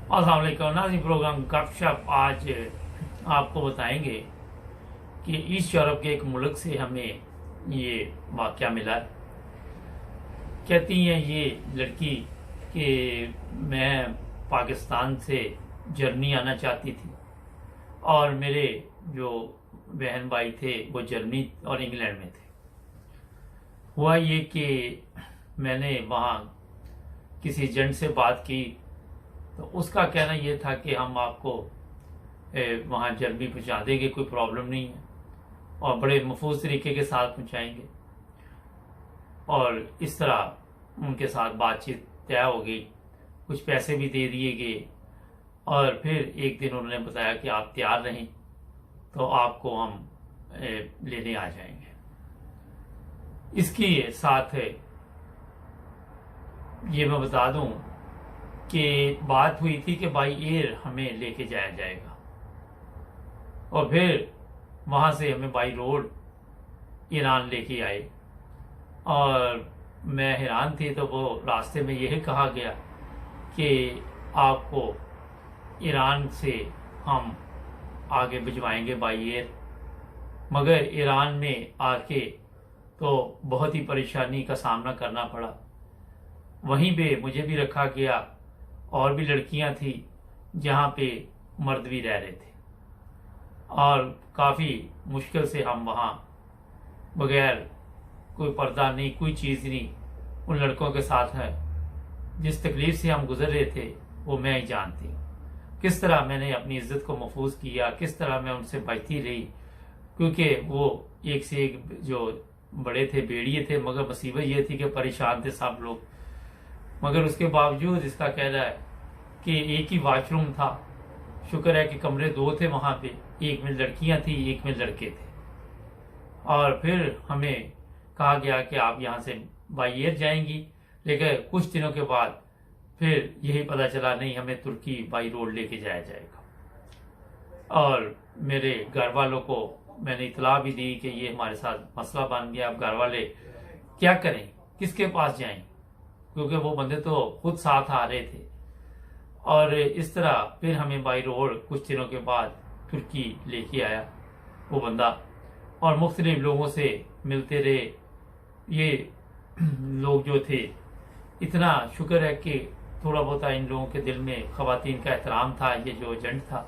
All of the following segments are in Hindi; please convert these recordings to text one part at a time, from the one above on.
अस्सलाम वालेकुम नाज़रीन, प्रोग्राम गपशप आज आपको बताएंगे कि ईस्ट यूरोप के एक मुल्क से हमें ये वाक़या मिला है। कहती हैं ये लड़की कि मैं पाकिस्तान से जर्मनी आना चाहती थी और मेरे जो बहन भाई थे वो जर्मनी और इंग्लैंड में थे। हुआ ये कि मैंने वहाँ किसी एजेंट से बात की तो उसका कहना यह था कि हम आपको वहाँ जर्मनी पहुँचा देंगे, कोई प्रॉब्लम नहीं है, और बड़े महफूज तरीके के साथ पहुँचाएंगे। और इस तरह उनके साथ बातचीत तय हो गई, कुछ पैसे भी दे दिए गए और फिर एक दिन उन्होंने बताया कि आप तैयार रहें तो आपको हम लेने आ जाएंगे। इसके साथ ये मैं बता दूं कि बात हुई थी कि बाई एयर हमें लेके जाया जाएगा और फिर वहाँ से हमें बाई रोड ईरान लेके आए। और मैं हैरान थी तो वो रास्ते में यही कहा गया कि आपको ईरान से हम आगे भिजवाएंगे बाई एयर। मगर ईरान में आके तो बहुत ही परेशानी का सामना करना पड़ा। वहीं पे मुझे भी रखा गया और भी लड़कियां थी जहाँ पे मर्द भी रह रहे थे और काफ़ी मुश्किल से हम वहाँ बगैर कोई पर्दा नहीं, कोई चीज़ नहीं, उन लड़कों के साथ है। जिस तकलीफ से हम गुजर रहे थे वो मैं ही जानती हूँ। किस तरह मैंने अपनी इज्जत को महफूज किया, किस तरह मैं उनसे बचती रही, क्योंकि वो एक से एक जो बड़े थे बेड़िए थे। मगर मुसीबत ये थी कि परेशान थे सब लोग। मगर उसके बावजूद इसका कहना है कि एक ही वॉशरूम था। शुक्र है कि कमरे दो थे वहाँ पे, एक में लड़कियाँ थी, एक में लड़के थे। और फिर हमें कहा गया कि आप यहाँ से बाई एयर जाएंगी, लेकिन कुछ दिनों के बाद फिर यही पता चला नहीं, हमें तुर्की बाई रोड लेके जाया जाएगा। और मेरे घर वालों को मैंने इतला भी दी कि ये हमारे साथ मसला बन गया। अब घर वाले क्या करें, किसके पास जाएं, क्योंकि वो बंदे तो खुद साथ आ रहे थे। और इस तरह फिर हमें बाई रोड कुछ दिनों के बाद तुर्की लेके आया वो बंदा, और मुख्तलिफ लोगों से मिलते रहे। ये लोग जो थे, इतना शुक्र है कि थोड़ा बहुत इन लोगों के दिल में ख़वातीन का एहतराम था। ये जो एजेंट था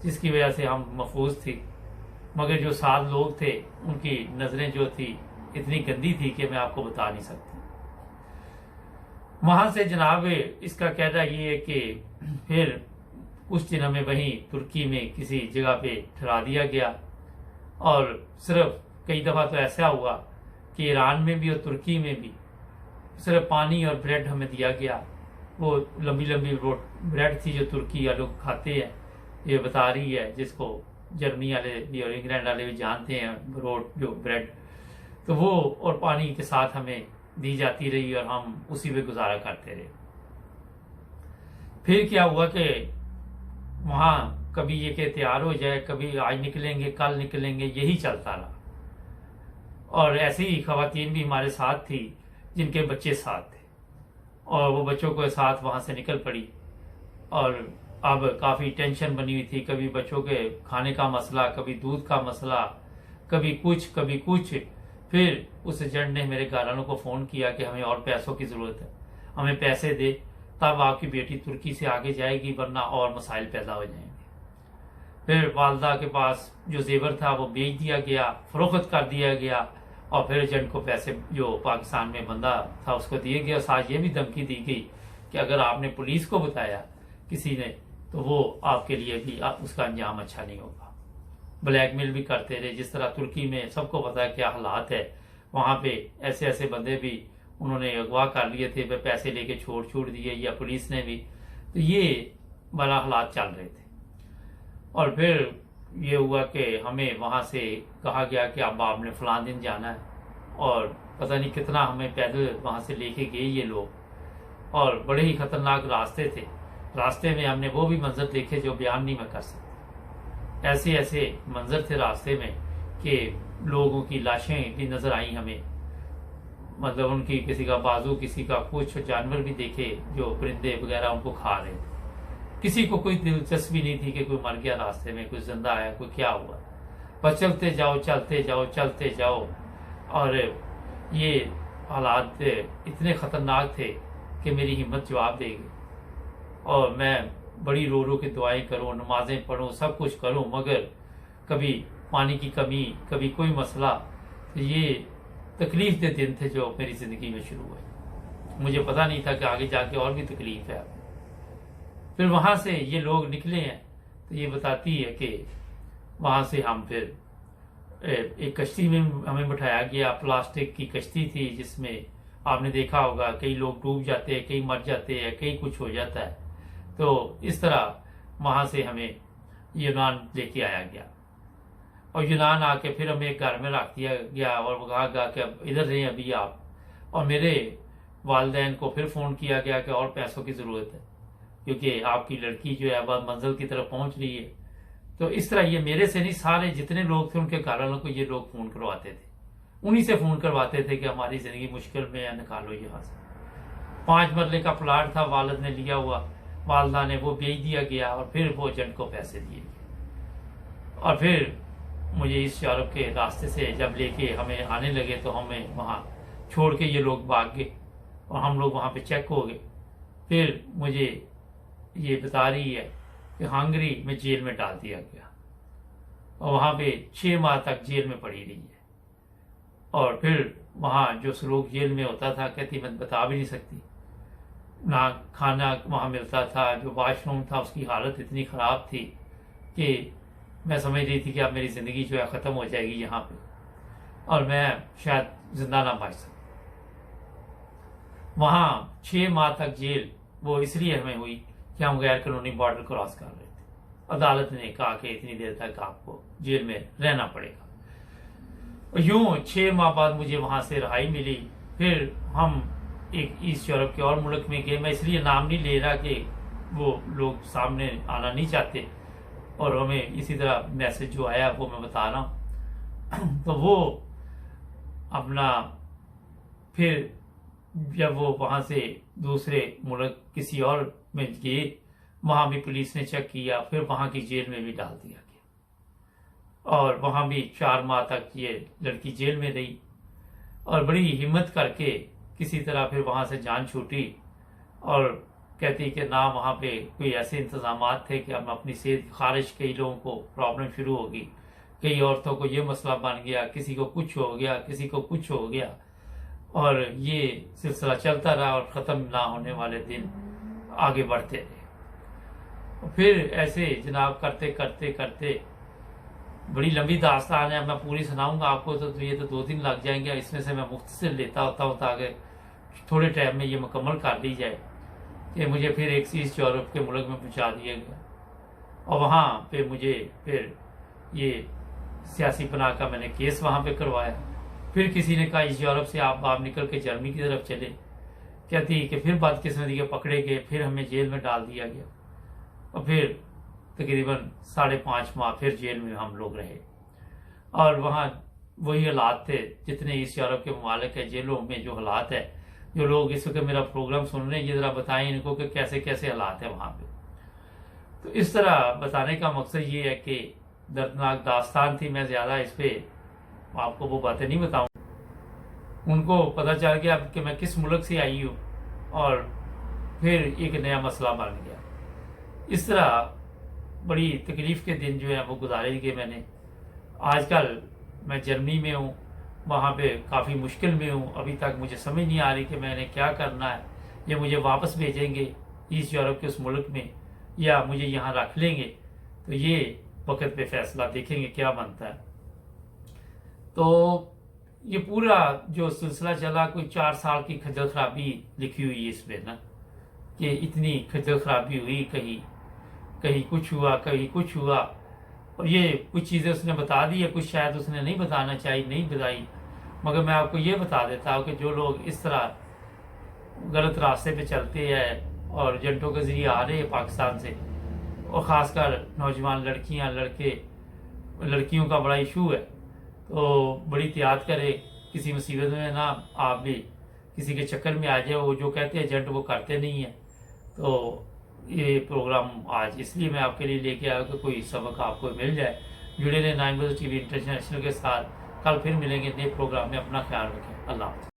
जिसकी वजह से हम महफूज थी। मगर जो 7 लोग थे उनकी नज़रें जो थी इतनी गंदी थी कि मैं आपको बता नहीं सकती। वहां से जनाब इसका कहना ये है कि फिर कुछ दिन हमें वहीं तुर्की में किसी जगह पे ठहरा दिया गया। और सिर्फ कई दफ़ा तो ऐसा हुआ कि ईरान में भी और तुर्की में भी सिर्फ पानी और ब्रेड हमें दिया गया। वो लंबी लंबी ब्रेड थी जो तुर्की वाले लोग खाते हैं, ये बता रही है, जिसको जर्मनी वाले भी और इंग्लैंड वाले भी जानते हैं, रोड जो ब्रेड, तो वो और पानी के साथ हमें दी जाती रही और हम उसी पे गुजारा करते रहे। फिर क्या हुआ कि वहाँ कभी ये कि तैयार हो जाए, कभी आज निकलेंगे कल निकलेंगे, यही चलता रहा। और ऐसी ही खवातीन भी हमारे साथ थी जिनके बच्चे साथ थे और वो बच्चों के साथ वहाँ से निकल पड़ी। और अब काफ़ी टेंशन बनी हुई थी, कभी बच्चों के खाने का मसला, कभी दूध का मसला, कभी कुछ कभी कुछ। फिर उस एजेंट ने मेरे घरवालों को फ़ोन किया कि हमें और पैसों की ज़रूरत है, हमें पैसे दे, तब आपकी बेटी तुर्की से आगे जाएगी, वरना और मसाइल पैदा हो जाएंगे। फिर वालदा के पास जो जेवर था वो बेच दिया गया, फरोख्त कर दिया गया। और फिर एजेंट को पैसे जो पाकिस्तान में बंदा था उसको दिए गए। साथ ये भी धमकी दी गई कि अगर आपने पुलिस को बताया किसी ने तो वो आपके लिए भी उसका अंजाम अच्छा नहीं होगा। ब्लैकमेल भी करते रहे। जिस तरह तुर्की में सबको पता है क्या हालात है, वहाँ पे ऐसे ऐसे बंदे भी उन्होंने अगवा कर लिए थे, वे पैसे लेके छोड़ दिए, या पुलिस ने भी। तो ये बड़ा हालात चल रहे थे। और फिर ये हुआ कि हमें वहाँ से कहा गया कि अब आपने फलां दिन जाना है, और पता नहीं कितना हमें पैदल वहाँ से लेके गए ये लोग। और बड़े ही खतरनाक रास्ते थे। रास्ते में हमने वो भी मंजर देखे जो बयान नहीं मैं कर सकता। ऐसे ऐसे मंजर थे रास्ते में कि लोगों की लाशें भी नजर आई हमें। मतलब उनकी किसी का बाजू, किसी का कुछ जानवर भी देखे जो परिंदे वगैरह उनको खा रहे थे। किसी को कोई दिलचस्पी नहीं थी कि कोई मर गया रास्ते में, कोई जिंदा आया, कोई क्या हुआ। बस चलते जाओ चलते जाओ चलते जाओ। और ये हालात इतने ख़तरनाक थे कि मेरी हिम्मत जवाब दे गई, और मैं बड़ी रो रो के दुआएं करूं, नमाजें पढ़ूं, सब कुछ करूं, मगर कभी पानी की कमी, कभी कोई मसला। तो ये तकलीफ दे दिन थे जो मेरी ज़िंदगी में शुरू हुए। मुझे पता नहीं था कि आगे जाके और भी तकलीफ है। फिर वहाँ से ये लोग निकले हैं, तो ये बताती है कि वहाँ से हम फिर एक कश्ती में हमें बिठाया गया। प्लास्टिक की कश्ती थी जिसमें आपने देखा होगा कई लोग डूब जाते हैं, कई मर जाते हैं, कई कुछ हो जाता है। तो इस तरह वहाँ से हमें यूनान लेके आया गया, और यूनान आके फिर हमें एक घर में रख दिया गया और कहा गया कि अब इधर रहें अभी आप। और मेरे वालिदैन को फिर फ़ोन किया गया कि और पैसों की ज़रूरत है, क्योंकि आपकी लड़की जो है वह मंजिल की तरफ पहुँच रही है। तो इस तरह ये मेरे से नहीं, सारे जितने लोग थे उनके घर वालों को ये लोग फ़ोन करवाते थे, उन्हीं से फ़ोन करवाते थे कि हमारी ज़िंदगी मुश्किल में है, निकालो यहाँ से। 5 मरले का प्लाट था वालिद ने लिया हुआ, वालदा ने वो बेच दिया गया, और फिर वो एजेंट को पैसे दिए गए। और फिर मुझे इस यूरोप के रास्ते से जब लेके हमें आने लगे तो हमें वहाँ छोड़ के ये लोग भाग गए, और हम लोग वहाँ पे चेक हो गए। फिर मुझे ये बता रही है कि हंगरी में जेल में डाल दिया गया, और वहाँ पे 6 माह तक जेल में पड़ी रही है। और फिर वहाँ जो सलूक जेल में होता था, कहती मैं बता भी नहीं सकती। ना खाना वहाँ मिलता था, जो वॉशरूम था उसकी हालत इतनी ख़राब थी कि मैं समझ रही थी कि अब मेरी ज़िंदगी जो है ख़त्म हो जाएगी यहाँ पे, और मैं शायद जिंदा ना बच सकूँ। वहाँ 6 माह तक जेल वो इसलिए हमें हुई कि हम गैर कानूनी बॉर्डर क्रॉस कर रहे थे। अदालत ने कहा कि इतनी देर तक आपको जेल में रहना पड़ेगा। और यूं 6 माह बाद मुझे वहाँ से रिहाई मिली। फिर हम एक ईस्ट यूरोप के और मुल्क में गए। मैं इसलिए नाम नहीं ले रहा कि वो लोग सामने आना नहीं चाहते, और हमें इसी तरह मैसेज जो आया वो मैं बता रहा हूँ। तो वो अपना फिर जब वो वहाँ से दूसरे मुल्क किसी और में गए, वहाँ भी पुलिस ने चेक किया, फिर वहाँ की जेल में भी डाल दिया गया, और वहाँ भी 4 माह तक ये लड़की जेल में रही। और बड़ी हिम्मत करके किसी तरह फिर वहाँ से जान छूटी, और कहती कि ना वहाँ पे कोई ऐसे इंतजाम थे कि हम अपनी सेहत खारिज, कई लोगों को प्रॉब्लम शुरू होगी, कई औरतों को ये मसला बन गया, किसी को कुछ हो गया, किसी को कुछ हो गया, और ये सिलसिला चलता रहा, और ख़त्म ना होने वाले दिन आगे बढ़ते रहे। फिर ऐसे जनाब करते करते करते बड़ी लंबी दास्तान है, मैं पूरी सुनाऊंगा आपको तो ये तो 2 दिन लग जाएंगे। इसमें से मैं मुख्तसर लेता होता हूँ ताकि थोड़े टाइम में ये मुकम्मल कर ली जाए। कि मुझे फिर एक ईस्ट यूरोप के मुल्क में पहुँचा दिया गया, और वहाँ पे मुझे फिर ये सियासी पनाह का मैंने केस वहाँ पे करवाया। फिर किसी ने कहा इस यूरोप से आप बाहर निकल के जर्मनी की तरफ चले। कहती कि फिर बदकिस्मती के पकड़े गए, फिर हमें जेल में डाल दिया गया, और फिर तकरीबन 5.5 माह फिर जेल में हम लोग रहे। और वहाँ वही हालात थे जितने ईस्ट यूरोप के ममालिक है, जेलों में जो हालात है। जो लोग इस वक्त मेरा प्रोग्राम सुन रहे हैं, ये ज़रा बताएं इनको कि कैसे कैसे हालात है वहाँ पे। तो इस तरह बताने का मकसद ये है कि दर्दनाक दास्तान थी। मैं ज़्यादा इस पर आपको वो बातें नहीं बताऊँ, उनको पता चल गया कि मैं किस मुल्क से आई हूँ, और फिर एक नया मसला बन गया। इस तरह बड़ी तकलीफ़ के दिन जो है वो गुजारेंगे मैंने। आजकल मैं जर्मनी में हूँ, वहाँ पे काफ़ी मुश्किल में हूँ। अभी तक मुझे समझ नहीं आ रही कि मैंने क्या करना है। ये मुझे वापस भेजेंगे ईस्ट यूरोप के उस मुल्क में, या मुझे यहाँ रख लेंगे। तो ये वक्त पे फैसला देखेंगे क्या बनता है। तो ये पूरा जो सिलसिला चला, कोई 4 साल की खज्जल खराबी लिखी हुई है इसमें ना, कि इतनी खज्जल खराबी हुई, कहीं कहीं कुछ हुआ, कहीं कुछ हुआ। और ये कुछ चीज़ें उसने बता दी है, कुछ शायद उसने नहीं बताना चाहिए, नहीं बताई। मगर मैं आपको ये बता देता हूँ कि जो लोग इस तरह गलत रास्ते पे चलते हैं और एजेंटों के ज़रिए आ रहे हैं पाकिस्तान से, और ख़ासकर नौजवान लड़कियाँ, लड़के, लड़कियों का बड़ा इशू है, तो बड़ी एहतियात करें, किसी मुसीबत में ना आप भी किसी के चक्कर में आ जाए। वो जो कहते हैं एजेंट वो करते नहीं हैं। तो ये प्रोग्राम आज इसलिए मैं आपके लिए लेके आया कि कोई सबक आपको मिल जाए। जुड़े रहे 9 बजे टीवी इंटरनेशनल के साथ। कल फिर मिलेंगे नए प्रोग्राम में। अपना ख्याल रखें। अल्लाह हाफ़िज़।